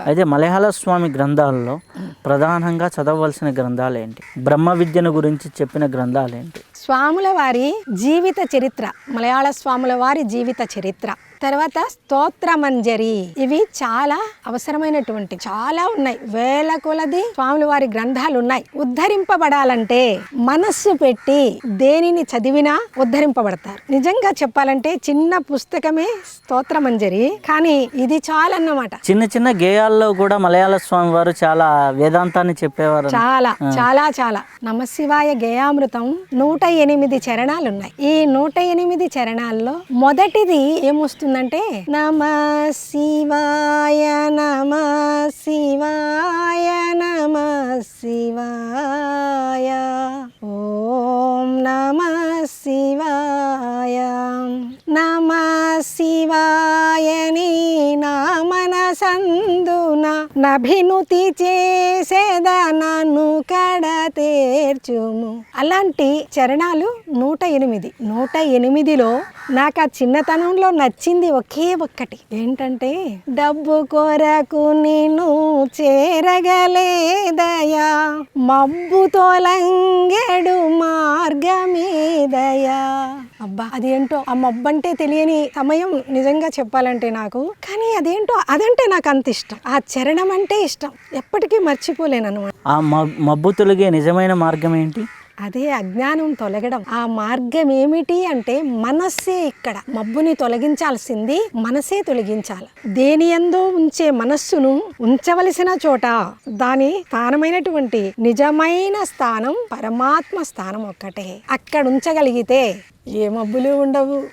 అయితే మలయాళ స్వామి గ్రంథాల్లో ప్రధానంగా చదవవలసిన గ్రంథాలు ఏంటి? బ్రహ్మ విద్యను గురించి చెప్పిన గ్రంథాలు ఏంటి? స్వాముల వారి జీవిత చరిత్ర, మలయాళ స్వాముల వారి జీవిత చరిత్ర, తర్వాత స్తోత్రమంజరి. ఇవి చాలా అవసరమైనటువంటి చాలా ఉన్నాయి. వేల కొలది స్వాముల వారి గ్రంథాలు ఉన్నాయి. ఉద్ధరింపబడాలంటే మనస్సు పెట్టి దేనిని చదివినా ఉద్ధరింపబడతారు. నిజంగా చెప్పాలంటే చిన్న పుస్తకమే స్తోత్రమంజరి, కానీ ఇది చాలన్నమాట. చిన్న చిన్న గేయాల్లో కూడా మలయాళ స్వామి వారు చాలా వేదాంతాన్ని చెప్పేవారు. చాలా చాలా చాలా. నమశివాయ గేయామృతం 108 చరణాలున్నాయి. ఈ 108 చరణాల్లో మొదటిది ఏమొస్తుందంటే నమ శివాయ నమ శివాయ నమ శివాయ ఓం నమ శివాయ నమ శివాయని నా మనసందున నభినుతి చేసేదనను కడ తీర్చుము. అలాంటి చరణాలు 108. 108లో నాకు ఆ చిన్నతనంలో నచ్చింది ఒకే ఒక్కటి ఏంటంటే, డబ్బు కొరకు నిన్ను చేరగలేదయా, మబ్బు తొలంగెడు మార్గమేదయా. అబ్బా, అదేంటో ఆ మబ్బు అంటే తెలియని సమయం నిజంగా చెప్పాలంటే నాకు. కానీ అదేంటో అదంటే నాకు అంత ఇష్టం. ఆ చరణం అంటే ఇష్టం, ఎప్పటికీ మర్చిపోలేను అనమాట. ఆ మబ్బు తొలగే నిజమైన మార్గం ఏంటి? అదే అజ్ఞానం తొలగడం. ఆ మార్గం ఏమిటి అంటే మనస్సే. ఇక్కడ మబ్బుని తొలగించాల్సింది మనసే తొలగించాలి. దేని యందు ఉంచే మనస్సును ఉంచవలసిన చోట దాని స్థానమైనటువంటి నిజమైన స్థానం పరమాత్మ స్థానం ఒక్కటే. అక్కడ ఉంచగలిగితే ఏ మబ్బులు ఉండవు,